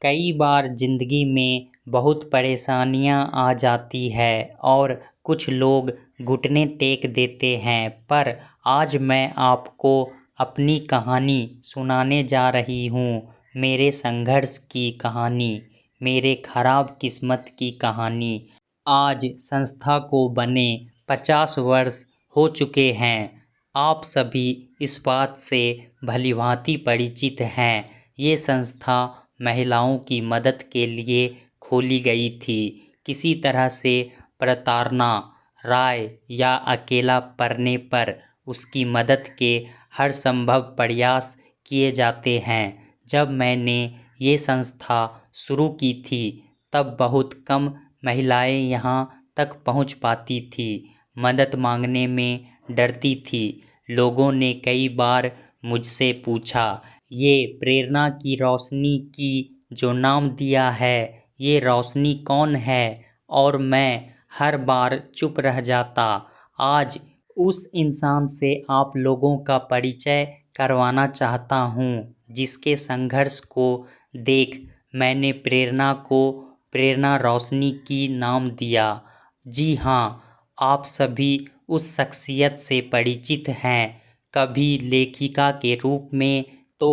कई बार ज़िंदगी में बहुत परेशानियां आ जाती है और कुछ लोग घुटने टेक देते हैं, पर आज मैं आपको अपनी कहानी सुनाने जा रही हूँ। मेरे संघर्ष की कहानी, मेरे खराब किस्मत की कहानी। आज संस्था को बने 50 वर्ष हो चुके हैं। आप सभी इस बात से भलीभांति परिचित हैं। ये संस्था महिलाओं की मदद के लिए खोली गई थी। किसी तरह से प्रताड़ना, राय या अकेला पड़ने पर उसकी मदद के हर संभव प्रयास किए जाते हैं। जब मैंने ये संस्था शुरू की थी तब बहुत कम महिलाएं यहाँ तक पहुँच पाती थी। मदद मांगने में डरती थी। लोगों ने कई बार मुझसे पूछा, ये प्रेरणा की रोशनी की जो नाम दिया है, ये रोशनी कौन है? और मैं हर बार चुप रह जाता। आज उस इंसान से आप लोगों का परिचय करवाना चाहता हूँ, जिसके संघर्ष को देख मैंने प्रेरणा को प्रेरणा रोशनी की नाम दिया। जी हाँ, आप सभी उस शख्सियत से परिचित हैं, कभी लेखिका के रूप में तो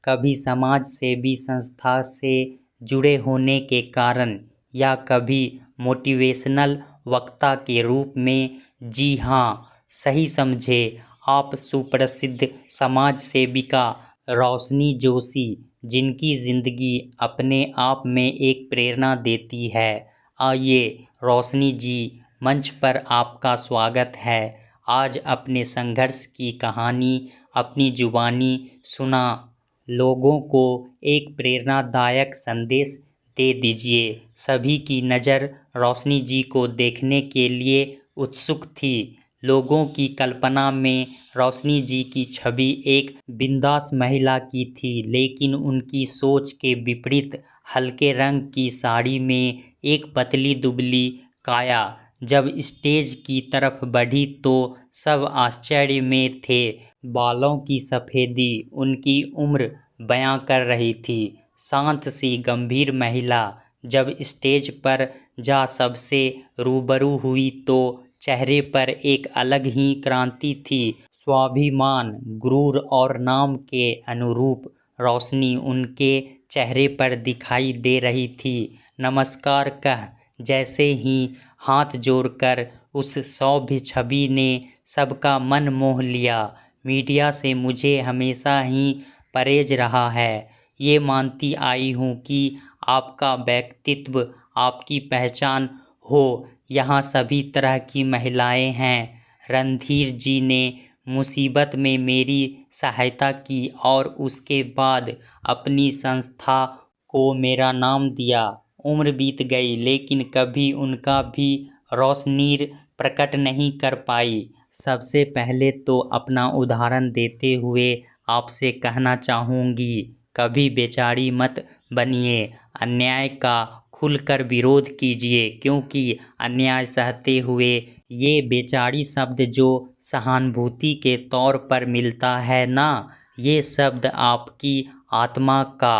कभी समाज सेवी संस्था से जुड़े होने के कारण, या कभी मोटिवेशनल वक्ता के रूप में। जी हाँ, सही समझे आप, सुप्रसिद्ध समाज सेविका रोशनी जोशी, जिनकी ज़िंदगी अपने आप में एक प्रेरणा देती है। आइए रोशनी जी, मंच पर आपका स्वागत है। आज अपने संघर्ष की कहानी अपनी जुबानी सुना लोगों को एक प्रेरणादायक संदेश दे दीजिए। सभी की नज़र रोशनी जी को देखने के लिए उत्सुक थी। लोगों की कल्पना में रोशनी जी की छवि एक बिंदास महिला की थी, लेकिन उनकी सोच के विपरीत हल्के रंग की साड़ी में एक पतली दुबली काया। जब स्टेज की तरफ बढ़ी तो सब आश्चर्य में थे। बालों की सफ़ेदी उनकी उम्र बयां कर रही थी। शांत सी गंभीर महिला जब स्टेज पर जा सबसे रूबरू हुई तो चेहरे पर एक अलग ही क्रांति थी। स्वाभिमान, गुरूर और नाम के अनुरूप रोशनी उनके चेहरे पर दिखाई दे रही थी। नमस्कार कह जैसे ही हाथ जोड़कर उस सौम्य छवि ने सबका मन मोह लिया। मीडिया से मुझे हमेशा ही परहेज रहा है। ये मानती आई हूँ कि आपका व्यक्तित्व आपकी पहचान हो। यहाँ सभी तरह की महिलाएं हैं। रणधीर जी ने मुसीबत में मेरी सहायता की और उसके बाद अपनी संस्था को मेरा नाम दिया। उम्र बीत गई लेकिन कभी उनका भी रोशनीर प्रकट नहीं कर पाई। सबसे पहले तो अपना उदाहरण देते हुए आपसे कहना चाहूँगी, कभी बेचारी मत बनिए। अन्याय का खुलकर विरोध कीजिए, क्योंकि अन्याय सहते हुए ये बेचारी शब्द जो सहानुभूति के तौर पर मिलता है ना, ये शब्द आपकी आत्मा का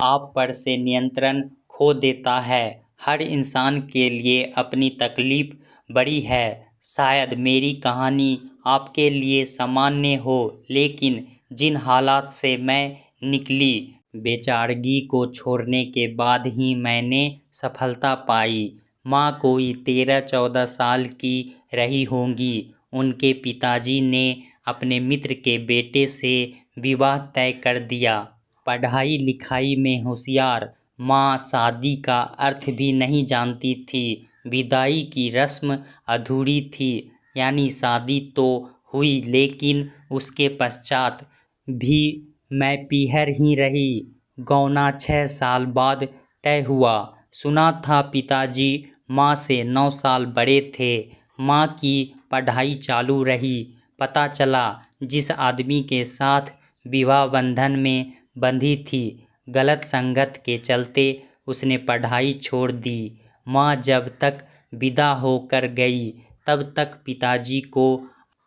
आप पर से नियंत्रण खो देता है। हर इंसान के लिए अपनी तकलीफ बड़ी है। शायद मेरी कहानी आपके लिए सामान्य हो, लेकिन जिन हालात से मैं निकली, बेचारगी को छोड़ने के बाद ही मैंने सफलता पाई। माँ कोई 13-14 साल की रही होंगी। उनके पिताजी ने अपने मित्र के बेटे से विवाह तय कर दिया। पढ़ाई लिखाई में होशियार माँ शादी का अर्थ भी नहीं जानती थी। विदाई की रस्म अधूरी थी, यानी शादी तो हुई लेकिन उसके पश्चात भी मैं पीहर ही रही। गौना 6 साल बाद तय हुआ। सुना था पिताजी माँ से 9 साल बड़े थे। माँ की पढ़ाई चालू रही। पता चला जिस आदमी के साथ विवाह बंधन में बंधी थी, गलत संगत के चलते उसने पढ़ाई छोड़ दी। माँ जब तक विदा होकर गई तब तक पिताजी को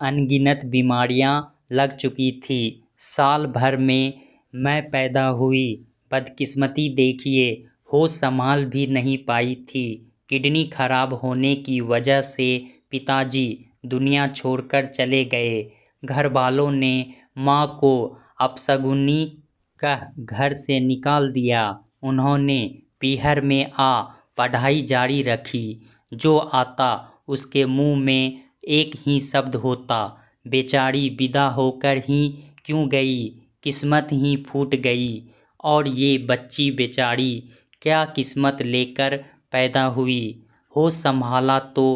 अनगिनत बीमारियां लग चुकी थी। साल भर में मैं पैदा हुई। बदकिस्मती देखिए, होश संभाल भी नहीं पाई थी। किडनी खराब होने की वजह से पिताजी दुनिया छोड़कर चले गए। घर वालों ने माँ को अपशगुनी कह घर से निकाल दिया। उन्होंने पीहर में पढ़ाई जारी रखी। जो आता उसके मुंह में एक ही शब्द होता, बेचारी विदा होकर ही क्यों गई, किस्मत ही फूट गई। और ये बच्ची बेचारी क्या किस्मत लेकर पैदा हुई। होश संभाला तो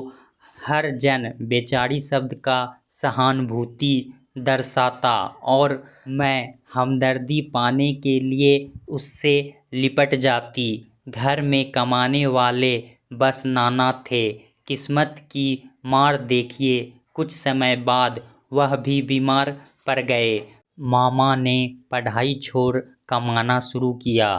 हर जन बेचारी शब्द का सहानुभूति दर्शाता और मैं हमदर्दी पाने के लिए उससे लिपट जाती। घर में कमाने वाले बस नाना थे। किस्मत की मार देखिए, कुछ समय बाद वह भी बीमार पड़ गए। मामा ने पढ़ाई छोड़ कमाना शुरू किया।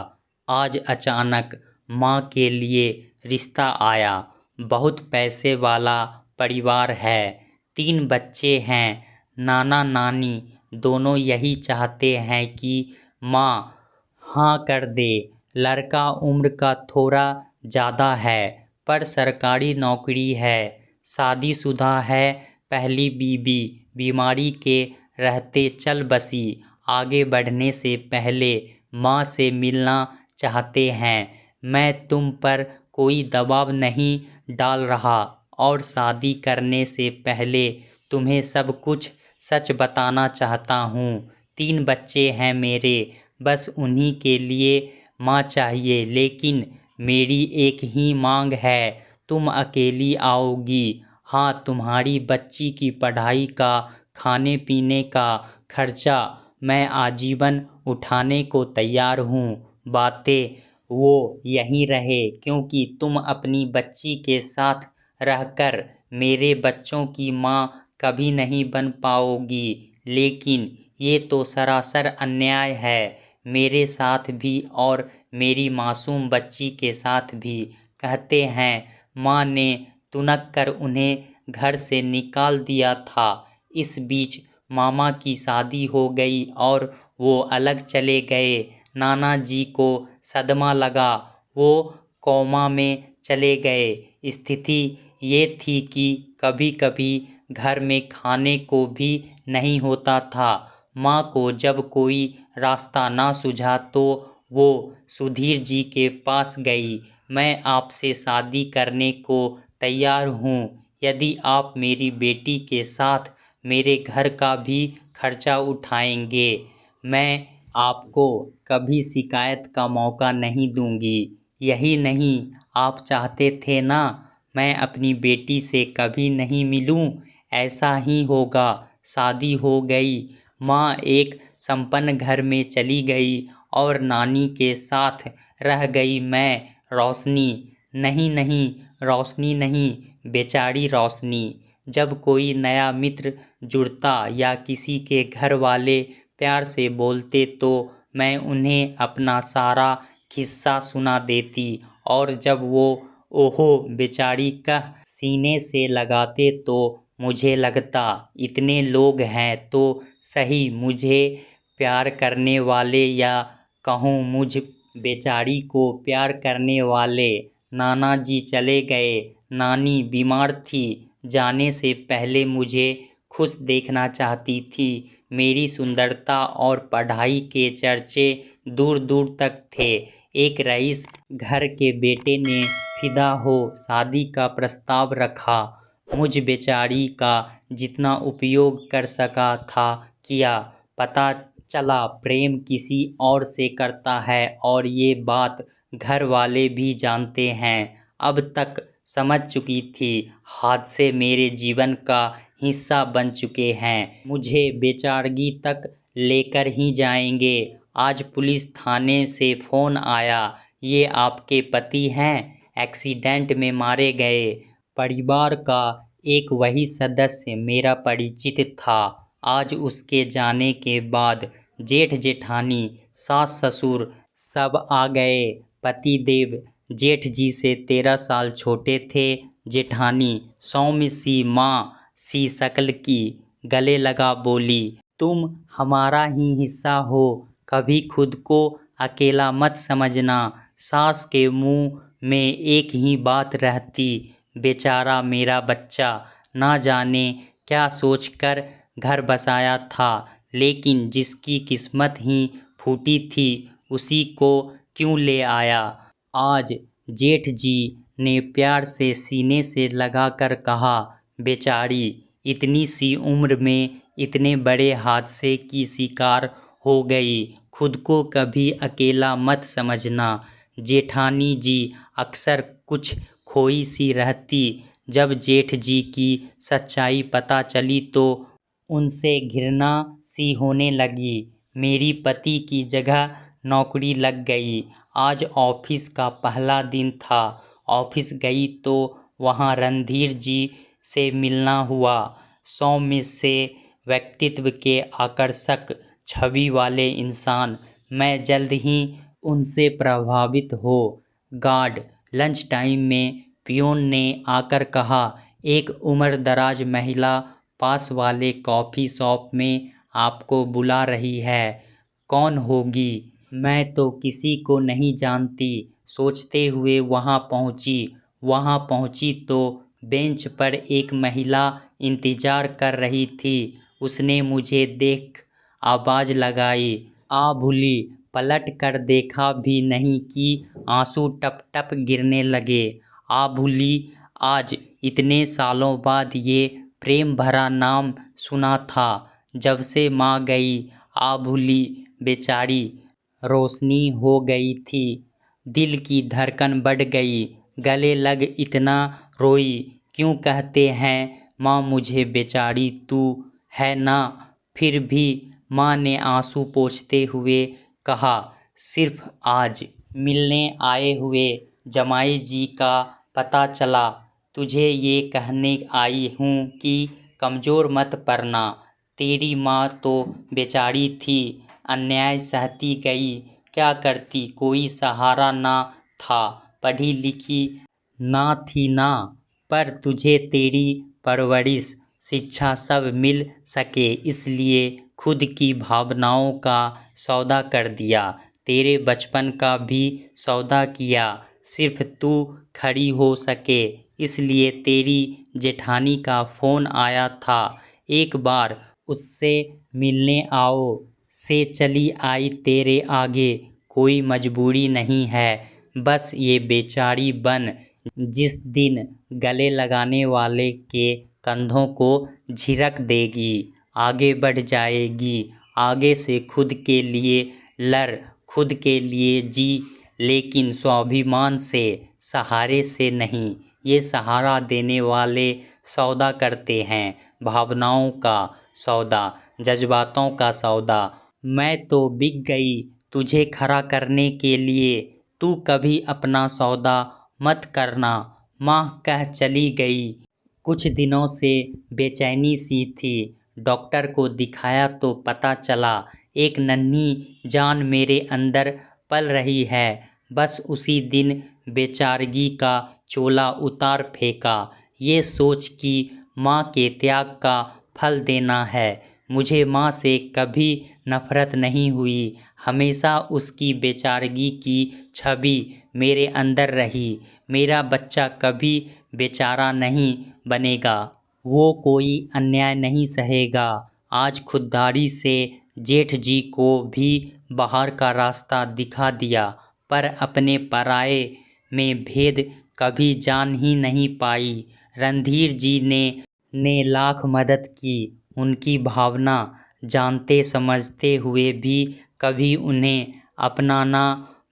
आज अचानक माँ के लिए रिश्ता आया। बहुत पैसे वाला परिवार है, 3 बच्चे हैं। नाना नानी दोनों यही चाहते हैं कि माँ हाँ कर दे। लड़का उम्र का थोड़ा ज़्यादा है पर सरकारी नौकरी है, शादीशुदा है। पहली बीवी बीमारी के रहते चल बसी। आगे बढ़ने से पहले माँ से मिलना चाहते हैं। मैं तुम पर कोई दबाव नहीं डाल रहा और शादी करने से पहले तुम्हें सब कुछ सच बताना चाहता हूँ। 3 बच्चे हैं मेरे, बस उन्हीं के लिए माँ चाहिए। लेकिन मेरी एक ही मांग है, तुम अकेली आओगी। हाँ, तुम्हारी बच्ची की पढ़ाई का, खाने पीने का खर्चा मैं आजीवन उठाने को तैयार हूँ। बातें वो यहीं रहे, क्योंकि तुम अपनी बच्ची के साथ रहकर मेरे बच्चों की माँ कभी नहीं बन पाओगी। लेकिन ये तो सरासर अन्याय है, मेरे साथ भी और मेरी मासूम बच्ची के साथ भी। कहते हैं माँ ने तुनक कर उन्हें घर से निकाल दिया था। इस बीच मामा की शादी हो गई और वो अलग चले गए। नाना जी को सदमा लगा, वो कोमा में चले गए। स्थिति ये थी कि कभी कभी घर में खाने को भी नहीं होता था। माँ को जब कोई रास्ता ना सूझा तो वो सुधीर जी के पास गई। मैं आपसे शादी करने को तैयार हूँ, यदि आप मेरी बेटी के साथ मेरे घर का भी खर्चा उठाएंगे। मैं आपको कभी शिकायत का मौका नहीं दूंगी। यही नहीं, आप चाहते थे ना मैं अपनी बेटी से कभी नहीं मिलूं। ऐसा ही होगा। शादी हो गई, माँ एक संपन्न घर में चली गई और नानी के साथ रह गई मैं। रोशनी नहीं नहीं, रोशनी नहीं, बेचारी रोशनी। जब कोई नया मित्र जुड़ता या किसी के घर वाले प्यार से बोलते तो मैं उन्हें अपना सारा किस्सा सुना देती। और जब वो ओहो बेचारी कह सीने से लगाते तो मुझे लगता इतने लोग हैं तो सही मुझे प्यार करने वाले, या कहूँ मुझ बेचारी को प्यार करने वाले। नाना जी चले गए, नानी बीमार थी। जाने से पहले मुझे खुश देखना चाहती थी। मेरी सुंदरता और पढ़ाई के चर्चे दूर दूर तक थे। एक रईस घर के बेटे ने फिदा हो शादी का प्रस्ताव रखा। मुझ बेचारी का जितना उपयोग कर सका था किया। पता चला प्रेम किसी और से करता है और ये बात घर वाले भी जानते हैं। अब तक समझ चुकी थी, हादसे मेरे जीवन का हिस्सा बन चुके हैं। मुझे बेचारगी तक लेकर ही जाएंगे। आज पुलिस थाने से फ़ोन आया, ये आपके पति हैं, एक्सीडेंट में मारे गए। परिवार का एक वही सदस्य मेरा परिचित था। आज उसके जाने के बाद जेठ जेठानी, सास ससुर सब आ गए। पतिदेव जेठ जी से 13 साल छोटे थे। जेठानी सौम्य सी माँ सी शक्ल की, गले लगा बोली, तुम हमारा ही हिस्सा हो। कभी खुद को अकेला मत समझना। सास के मुंह में एक ही बात रहती, बेचारा मेरा बच्चा, ना जाने क्या सोचकर घर बसाया था, लेकिन जिसकी किस्मत ही फूटी थी उसी को क्यों ले आया। आज जेठ जी ने प्यार से सीने से लगाकर कहा, बेचारी इतनी सी उम्र में इतने बड़े हादसे की शिकार हो गई, खुद को कभी अकेला मत समझना। जेठानी जी अक्सर कुछ खोई सी रहती। जब जेठ जी की सच्चाई पता चली तो उनसे घृणा सी होने लगी। मेरी पति की जगह नौकरी लग गई। आज ऑफिस का पहला दिन था। ऑफिस गई तो वहाँ रणधीर जी से मिलना हुआ। सौम्य से व्यक्तित्व के आकर्षक छवि वाले इंसान, मैं जल्द ही उनसे प्रभावित हो। गार्ड लंच टाइम में पियोन ने आकर कहा, एक उम्रदराज महिला पास वाले कॉफ़ी शॉप में आपको बुला रही है। कौन होगी? मैं तो किसी को नहीं जानती, सोचते हुए वहाँ पहुँची तो बेंच पर एक महिला इंतजार कर रही थी। उसने मुझे देख आवाज़ लगाई, आ भूली। पलट कर देखा भी नहीं कि आंसू टप टप गिरने लगे। आ भूली, आज इतने सालों बाद ये प्रेम भरा नाम सुना था जब से माँ गई। आ भूली बेचारी रोशनी हो गई थी, दिल की धड़कन बढ़ गई, गले लग इतना रोई। क्यों कहते हैं माँ मुझे बेचारी, तू है ना। फिर भी माँ ने आंसू पोंछते हुए कहा, सिर्फ आज मिलने आए हुए जमाई जी का पता चला, तुझे ये कहने आई हूँ कि कमज़ोर मत पड़ना। तेरी माँ तो बेचारी थी, अन्याय सहती गई, क्या करती, कोई सहारा ना था, पढ़ी लिखी ना थी ना। पर तुझे तेरी परवरिश शिक्षा सब मिल सके इसलिए खुद की भावनाओं का सौदा कर दिया, तेरे बचपन का भी सौदा किया, सिर्फ तू खड़ी हो सके इसलिए। तेरी जेठानी का फ़ोन आया था, एक बार उससे मिलने आओ, से चली आई तेरे आगे। कोई मजबूरी नहीं है, बस ये बेचारी बन जिस दिन गले लगाने वाले के कंधों को झिड़क देगी, आगे बढ़ जाएगी। आगे से खुद के लिए लड़, खुद के लिए जी, लेकिन स्वाभिमान से, सहारे से नहीं। ये सहारा देने वाले सौदा करते हैं, भावनाओं का सौदा, जज्बातों का सौदा। मैं तो बिक गई तुझे खड़ा करने के लिए, तू कभी अपना सौदा मत करना। माँ कह चली गई। कुछ दिनों से बेचैनी सी थी। डॉक्टर को दिखाया तो पता चला एक नन्ही जान मेरे अंदर पल रही है। बस उसी दिन बेचारगी का चोला उतार फेंका, ये सोच कि माँ के त्याग का फल देना है। मुझे माँ से कभी नफरत नहीं हुई, हमेशा उसकी बेचारगी की छवि मेरे अंदर रही। मेरा बच्चा कभी बेचारा नहीं बनेगा, वो कोई अन्याय नहीं सहेगा। आज खुददारी से जेठ जी को भी बाहर का रास्ता दिखा दिया, पर अपने पराये में भेद कभी जान ही नहीं पाई। रणधीर जी ने लाख मदद की, उनकी भावना जानते समझते हुए भी कभी उन्हें अपना ना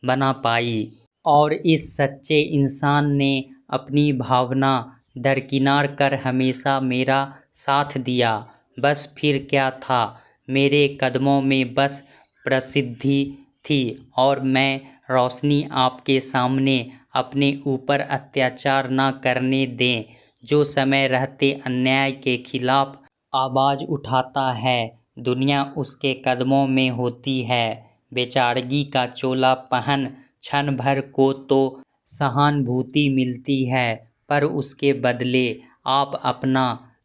बना पाई। और इस सच्चे इंसान ने अपनी भावना दरकिनार कर हमेशा मेरा साथ दिया। बस फिर क्या था, मेरे कदमों में बस प्रसिद्धि थी और मैं रोशनी आपके सामने अपने ऊपर अत्याचार ना करने दें। जो समय रहते अन्याय के खिलाफ आवाज़ उठाता है, दुनिया उसके कदमों में होती है। बेचारगी का चोला पहन क्षण भर को तो सहानुभूति मिलती है, पर उसके बदले आप अपना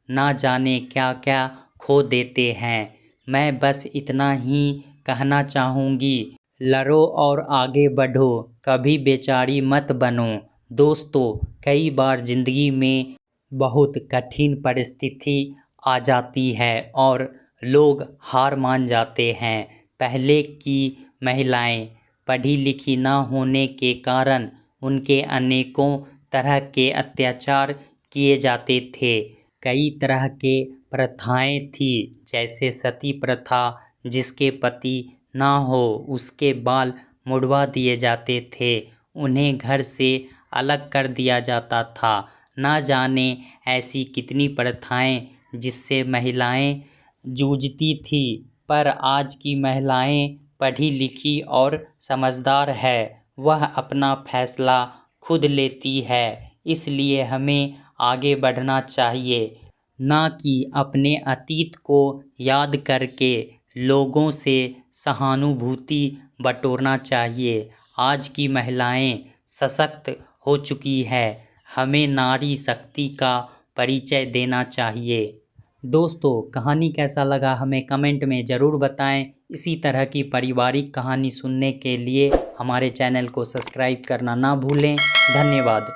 ना जाने क्या क्या खो देते हैं। मैं बस इतना ही कहना चाहूँगी, लड़ो और आगे बढ़ो, कभी बेचारी मत बनो। दोस्तों, कई बार ज़िंदगी में बहुत कठिन परिस्थिति आ जाती है और लोग हार मान जाते हैं। पहले की महिलाएं पढ़ी लिखी ना होने के कारण उनके अनेकों तरह के अत्याचार किए जाते थे। कई तरह के प्रथाएं थी, जैसे सती प्रथा, जिसके पति ना हो उसके बाल मुड़वा दिए जाते थे, उन्हें घर से अलग कर दिया जाता था। ना जाने ऐसी कितनी प्रथाएं जिससे महिलाएं जूझती थी, पर आज की महिलाएं पढ़ी लिखी और समझदार है। वह अपना फैसला खुद लेती है, इसलिए हमें आगे बढ़ना चाहिए, ना कि अपने अतीत को याद करके लोगों से सहानुभूति बटोरना चाहिए। आज की महिलाएं सशक्त हो चुकी है, हमें नारी शक्ति का परिचय देना चाहिए। दोस्तों, कहानी कैसा लगा हमें कमेंट में ज़रूर बताएं। इसी तरह की पारिवारिक कहानी सुनने के लिए हमारे चैनल को सब्सक्राइब करना ना भूलें। धन्यवाद।